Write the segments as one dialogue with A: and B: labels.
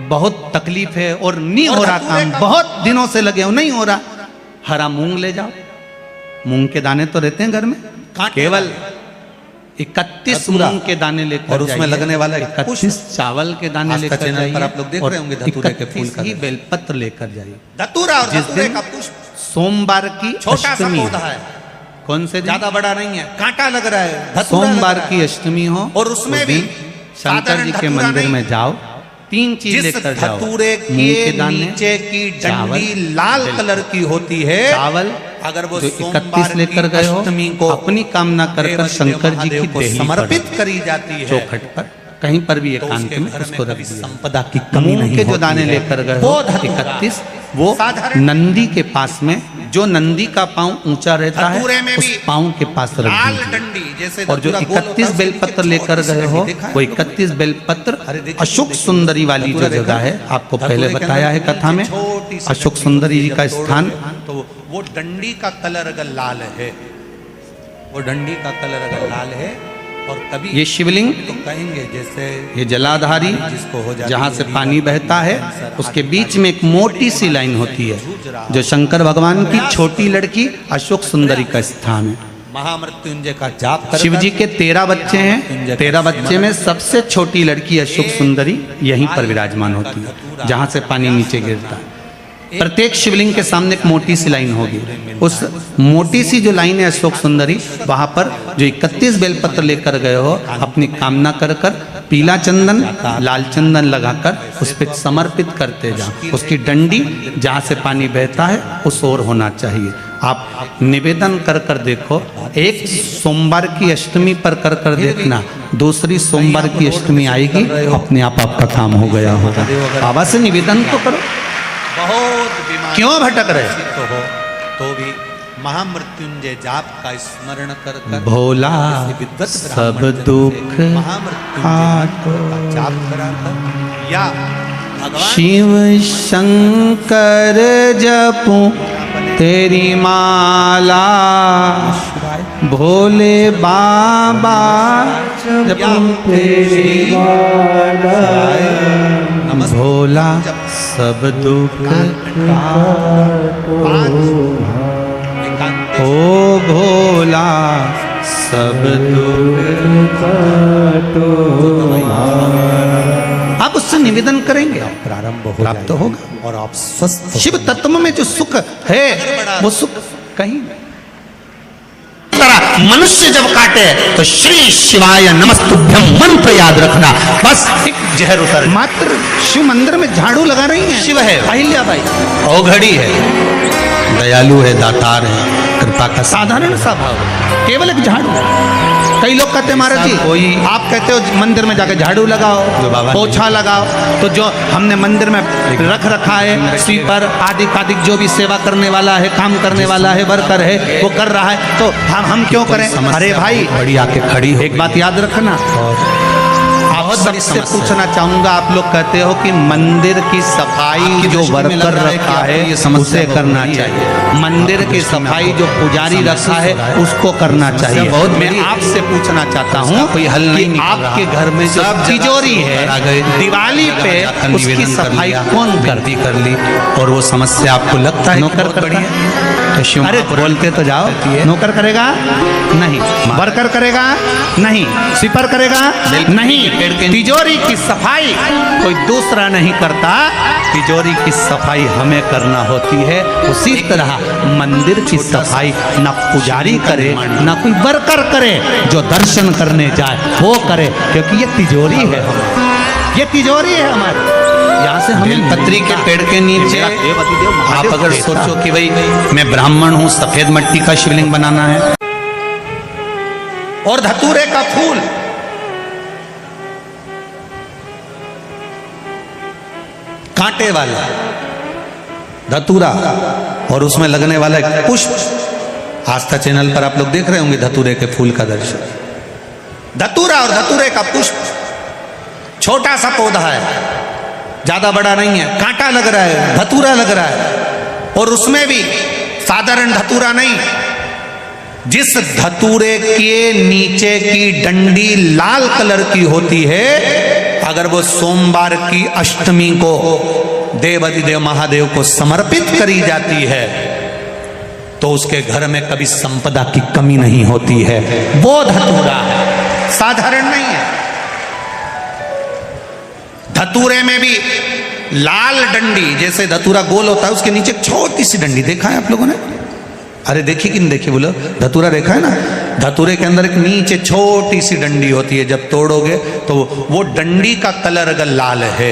A: बहुत तकलीफ है और नहीं हो रहा काम, बहुत दिनों से लगे हो नहीं हो रहा, हरा मूंग ले जाओ। मूंग के दाने तो रहते हैं घर में, केवल 31 मूंग के दाने लेकर
B: और उसमें लगने वाला
A: 31 चावल के दाने लेकर
B: चैनल पर आप लोग देख रहे होंगे धतूरे के फूल का
A: बेलपत्र लेकर जाइए।
B: धतूरा और धतूरे का पुष्प
A: सोमवार की
B: छोटा सा
A: अष्टमी
B: पौधा है,
A: कौन से
B: ज्यादा बड़ा नहीं है, कांटा लग रहा है।
A: सोमवार की अष्टमी हो
B: और उसमें भी
A: शंकर जी के मंदिर में जाओ, 3 चीज लेकर जाओ।
B: धतूरे के नीचे की डंडी लाल कलर की होती है,
A: चावल
B: अगर वो
A: जो 31 लेकर गए हो
B: को
A: अपनी कामना कर कर शंकर जी की देही
B: समर्पित करी जाती है।
A: चौखट पर कहीं पर भी एकांत में उसको रख दिया।
B: संपदा की कमी नहीं
A: के जो दाने लेकर गए हो 31 वो नंदी के पास में, जो नंदी का पांव ऊंचा रहता है उस पांव के पास रख दीजिए। और जो 31 बेलपत्र लेकर गए हो वो 31 बेलपत्र अशोक सुंदरी वाली जो जगह है, आपको पहले बताया है कथा में, अशोक सुंदरी जी का स्थान।
B: तो वो डंडी का कलर अगर लाल है, वो डंडी का कलर अगर लाल है, और कभी
A: ये शिवलिंग
B: तो कहेंगे जैसे
A: ये जलाधारी
B: जिसको हो जाती
A: जहाँ से पानी बहता है उसके बीच में एक मोटी सी लाइन होती है, जो शंकर भगवान की छोटी लड़की अशोक सुंदरी का स्थान है।
B: महामृत्युंजय का जाप कर,
A: शिव जी के 13 बच्चे हैं, 13 बच्चे में सबसे छोटी लड़की अशोक सुंदरी यहीं पर विराजमान होती है, जहाँ से पानी नीचे गिरता है। प्रत्येक शिवलिंग के सामने एक मोटी सी लाइन होगी, उस मोटी सी जो लाइन है अशोक सुंदरी, वहां पर जो 31 बेलपत्र लेकर गए हो अपनी कामना कर कर पीला चंदन लाल चंदन लगाकर उस पर समर्पित करते जाओ। उसकी डंडी जहाँ से पानी बहता है उस ओर होना चाहिए। आप निवेदन कर कर देखो, एक सोमवार की अष्टमी पर कर कर देखना, दूसरी सोमवार की अष्टमी आएगी अपने आप आपका काम हो गया होगा। बाबा से निवेदन तो करो,
B: बहुत बीमार
A: क्यों भटक रहे
B: हो तो भी महामृत्युंजय जाप का स्मरण कर कर
A: भोला सब दुख
B: महामृत्युंजय का जाप करा कर, या भगवान
A: शिव शंकर जपू तेरी माला, भोले बाबा जपू तेरी माला, भोला सब दुख ओ भोला सब दुख आप उससे निवेदन करेंगे,
B: प्रारंभ
A: प्राप्त होगा
B: और आप स्वस्थ।
A: शिव तत्व में जो सुख है वो सुख कहीं नहीं। मनुष्य जब काटे तो श्री शिवाय नमस्तुभ्यम मंत्र याद रखना, बस एक जहर उतर। मात्र शिव मंदिर में झाड़ू लगा रही है, शिव है अहिल्याबाई, औघड़ी है, दयालु है, दातार है, कृपा का साधारण सा भाव, केवल एक झाड़ू। कई लोग कहते हैं महाराज जी, कोई आप कहते हो मंदिर में जाकर झाड़ू लगाओ, पोछा लगाओ, तो जो हमने मंदिर में रख रखा है स्वीपर आदि आदि जो भी सेवा करने वाला है, काम करने वाला है, वर्कर है, वो कर रहा है, तो हम क्यों करें? अरे भाई
B: बड़ी आके खड़ी,
A: एक बात याद रखना, आप सबसे पूछना चाहूंगा, आप लोग कहते हो कि मंदिर की सफाई जो वर्कर रखा है उसे करना चाहिए, मंदिर की सफाई जो पुजारी रखा है उसको करना चाहिए। मैं आपसे पूछना चाहता हूँ कि आपके घर में जो तिजोरी है दिवाली पे उसकी सफाई कौन कर ली, और वो समस्या आपको लगता है नौकर करता है? अरे बोलते तो जाओ, नौकर करेगा नहीं, वर्कर करेगा नहीं, स्वीपर करेगा नहीं, तिजोरी की सफाई कोई दूसरा नहीं करता, तिजोरी की सफाई हमें करना होती है। उसी तरह मंदिर की सफाई न पुजारी करे न कोई वर्कर करे, जो दर्शन करने जाए वो करे, क्योंकि ये तिजोरी है, ये तिजोरी है हमारी। यहाँ से हमें पत्री के पेड़ के नीचे आप अगर सोचो कि भाई मैं ब्राह्मण हूँ, सफेद मिट्टी का शिवलिंग बनाना है
B: और धतूरे का फूल, कांटे वाला धतूरा, और उसमें लगने वाला एक पुष्प। आस्था चैनल पर आप लोग देख रहे होंगे धतूरे के फूल का दर्शन। धतूरा और धतूरे का पुष्प छोटा सा पौधा है, ज्यादा बड़ा नहीं है, कांटा लग रहा है, धतूरा लग रहा है, और उसमें भी साधारण धतूरा नहीं, जिस धतूरे के नीचे की डंडी लाल कलर की होती है, अगर वो सोमवार की अष्टमी को देवाधिदेव महादेव को समर्पित करी जाती है तो उसके घर में कभी संपदा की कमी नहीं होती है। वो धतूरा है, साधारण नहीं है। धतूरे में भी लाल डंडी, जैसे धतूरा गोल होता है उसके नीचे छोटी सी डंडी, देखा है आप लोगों ने? अरे देखी कि नहीं देखी बोलो? धतूरा देखा है ना? धतूरे के अंदर एक नीचे छोटी सी डंडी होती है, जब तोड़ोगे तो वो डंडी का कलर अगर लाल है,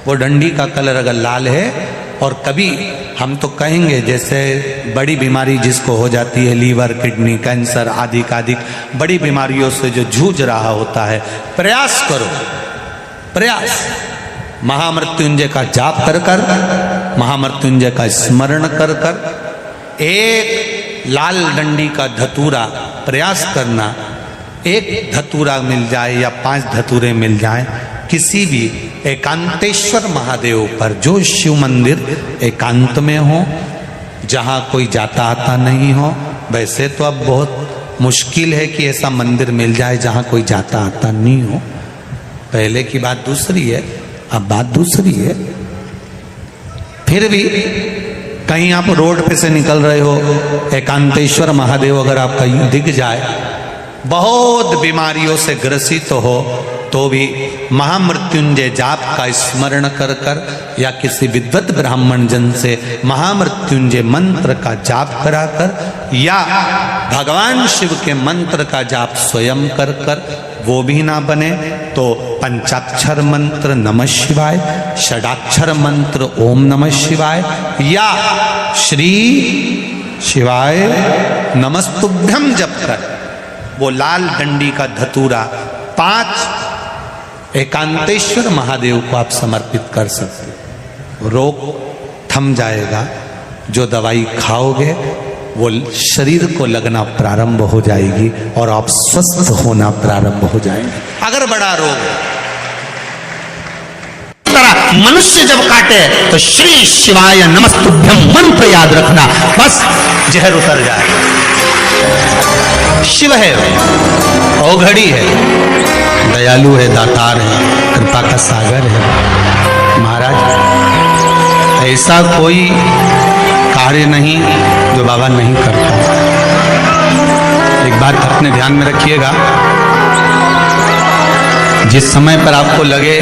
B: वो डंडी का कलर अगर लाल है, और कभी हम तो कहेंगे जैसे बड़ी बीमारी जिसको हो जाती है, लीवर, किडनी, कैंसर आदि आदि बड़ी बीमारियों से जो जूझ रहा होता है, प्रयास करो, प्रयास महामृत्युंजय का जाप कर कर, महामृत्युंजय का स्मरण कर कर, एक लाल डंडी का धतूरा प्रयास करना। एक धतूरा मिल जाए या 5 धतूरे मिल जाए किसी भी एकांतेश्वर महादेव पर, जो शिव मंदिर एकांत में हो, जहाँ कोई जाता आता नहीं हो। वैसे तो अब बहुत मुश्किल है कि ऐसा मंदिर मिल जाए जहाँ कोई जाता आता नहीं हो। पहले की बात दूसरी है, अब बात दूसरी है। फिर भी कहीं आप रोड पे से निकल रहे हो, एकांतेश्वर महादेव अगर आपका दिख जाए, बहुत बीमारियों से ग्रसित हो, तो भी महामृत्युंजय जाप का स्मरण कर कर या किसी विद्वत ब्राह्मण जन से महामृत्युंजय मंत्र का जाप करा कर, या भगवान शिव के मंत्र का जाप स्वयं कर कर, वो भी ना बने तो पंचाक्षर मंत्र नमः शिवाय, षडाक्षर मंत्र ओम नमः शिवाय, या श्री शिवाय नमस्तुभ्यम जप कर वो लाल डंडी का धतूरा 5 एकांतेश्वर महादेव को आप समर्पित कर सकते। रोग थम जाएगा, जो दवाई खाओगे वो शरीर को लगना प्रारंभ हो जाएगी और आप स्वस्थ होना प्रारंभ हो जाएंगे। अगर बड़ा रोग
A: मनुष्य जब काटे तो श्री शिवाय नमस्तुभ्यम मंत्र याद रखना, बस जहर उतर जाए। शिव है, औघड़ी है, दयालु है, दातार है, कृपा का सागर है। महाराज ऐसा कोई कार्य नहीं जो बाबा नहीं करता। एक बात अपने ध्यान में रखिएगा, जिस समय पर आपको लगे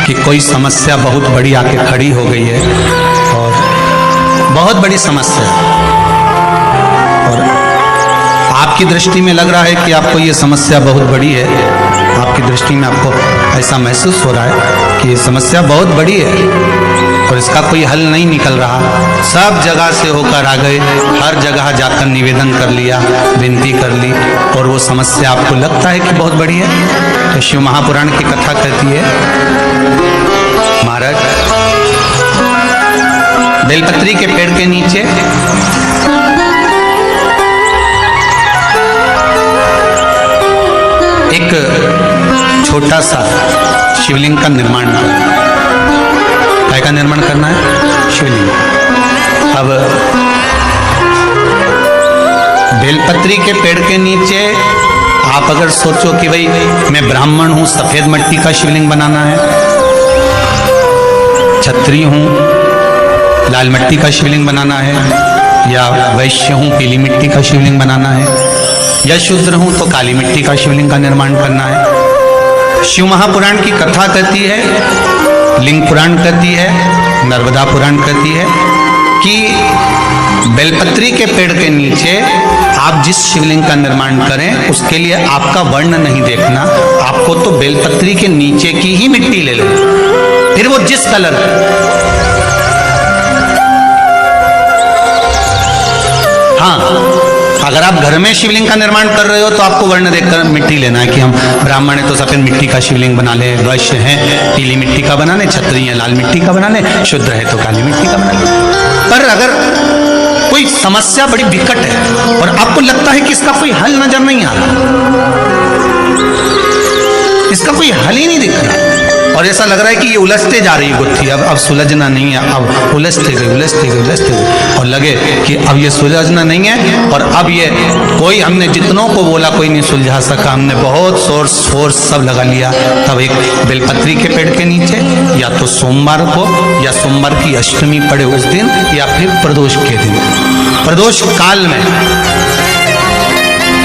A: कि कोई समस्या बहुत बड़ी आके खड़ी हो गई है, और बहुत बड़ी समस्या, और आपकी दृष्टि में लग रहा है कि आपको ये समस्या बहुत बड़ी है, आपकी दृष्टि में आपको ऐसा महसूस हो रहा है कि ये समस्या बहुत बड़ी है और इसका कोई हल नहीं निकल रहा, सब जगह से होकर आ गए, हर जगह जाकर निवेदन कर लिया, विनती कर ली, और वो समस्या आपको लगता है कि बहुत बड़ी है, तो शिव महापुराण की कथा कहती है, महाराज बेलपत्री के पेड़ के नीचे एक छोटा सा शिवलिंग का निर्माण करना। काय का निर्माण करना है? शिवलिंग। अब बेलपत्री के पेड़ के नीचे आप अगर सोचो कि भाई मैं ब्राह्मण हूं, सफेद मिट्टी का शिवलिंग बनाना है, क्षत्रिय हूं, लाल मिट्टी का शिवलिंग बनाना है, या वैश्य हूं, पीली मिट्टी का शिवलिंग बनाना है, या शूद्र हूं तो काली मिट्टी का शिवलिंग का निर्माण करना है। शिव महापुराण की कथा कहती है, लिंग पुराण कहती है, नर्मदा पुराण कहती है कि बेलपत्री के पेड़ के नीचे आप जिस शिवलिंग का निर्माण करें उसके लिए आपका वर्ण नहीं देखना, आपको तो बेलपत्री के नीचे की ही मिट्टी ले लो, फिर वो जिस कलर हाँ, अगर आप घर में शिवलिंग का निर्माण कर रहे हो तो आपको वर्ण देखकर मिट्टी लेना है कि हम ब्राह्मण है तो सफेद मिट्टी का शिवलिंग बना ले, वैश्य है पीली मिट्टी का बना ले, क्षत्रिय है लाल मिट्टी का बना ले, शूद्र है तो काली मिट्टी का बना ले। पर अगर कोई समस्या बड़ी विकट है और आपको लगता है कि इसका कोई हल नजर नहीं आ रहा, इसका कोई हल ही नहीं दिख रहा, और ऐसा लग रहा है कि ये उलझते जा रही गुत्थी, अब सुलझना नहीं है, अब उलझते गए और लगे कि अब ये सुलझना नहीं है। और अब ये कोई, हमने जितनों को बोला कोई नहीं सुलझा सका, हमने बहुत फोर्स सब लगा लिया। तब एक बेलपत्री के पेड़ के नीचे, या तो सोमवार को या सोमवार की अष्टमी पड़े उस दिन, या फिर प्रदोष के दिन, प्रदोष काल में,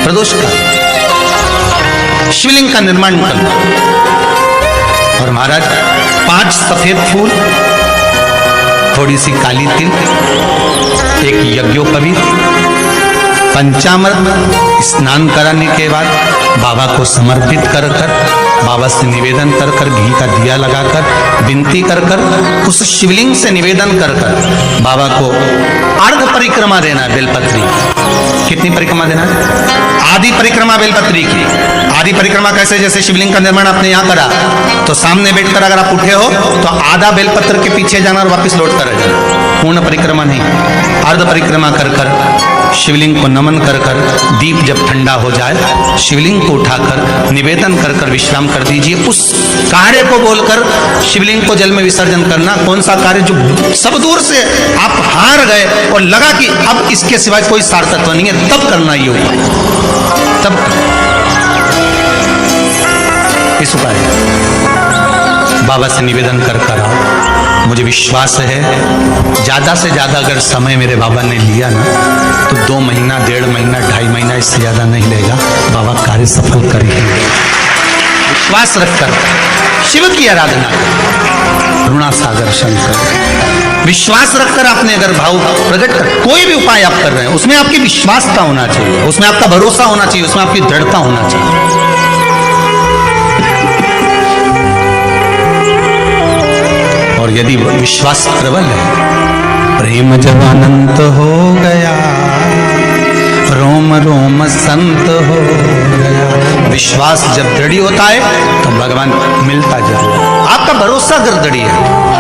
A: प्रदोष काल शिवलिंग का निर्माण करना। और महाराज 5 सफेद फूल, थोड़ी सी काली तिल, एक यज्ञोपवीत, पंचामृत स्नान कराने के बाद बाबा को समर्पित कर बाबा से निवेदन कर घी का दिया लगाकर विनती कर उस शिवलिंग से निवेदन कर बाबा को अर्ध परिक्रमा देना है बेलपत्री। कितनी परिक्रमा देना है? आदि परिक्रमा बेलपत्री की। आदि परिक्रमा कैसे? जैसे शिवलिंग का निर्माण आपने यहाँ करा तो सामने बैठकर अगर आप उठे हो तो आधा बेलपत्र के पीछे जाना और वापस लौट कर जाना, पूर्ण परिक्रमा नहीं। अर्ध परिक्रमा कर शिवलिंग को नमन कर दीप जब ठंडा हो जाए शिवलिंग को उठाकर निवेदन कर विश्राम कर दीजिए। उस कार्य को बोलकर शिवलिंग को जल में विसर्जन करना। कौन सा कार्य? जो सब दूर से आप हार गए और लगा कि अब इसके सिवाय कोई सार्थत्व नहीं है, तब करना ये उपाय, तब इस उपाय बाबा से निवेदन कर आओ। मुझे विश्वास है ज़्यादा से ज़्यादा अगर समय मेरे बाबा ने लिया ना तो 2 महीना, 1.5 महीना, 2.5 महीना, इससे ज़्यादा नहीं लेगा। बाबा कार्य सफल करेंगे। विश्वास रखकर शिव की आराधना कर, रुणा सागर शंकर, विश्वास रखकर आपने अगर भाव प्रकट कर कोई भी उपाय आप कर रहे हैं उसमें आपकी विश्वासता होना चाहिए, उसमें आपका भरोसा होना चाहिए, उसमें आपकी दृढ़ता होना चाहिए। और यदि विश्वास प्रबल है, प्रेम जब अनंत हो गया, रोम रोम संत हो गया। विश्वास जब दृढ़ होता है तो भगवान मिलता जरूर। आपका भरोसा अगर दृढ़ है,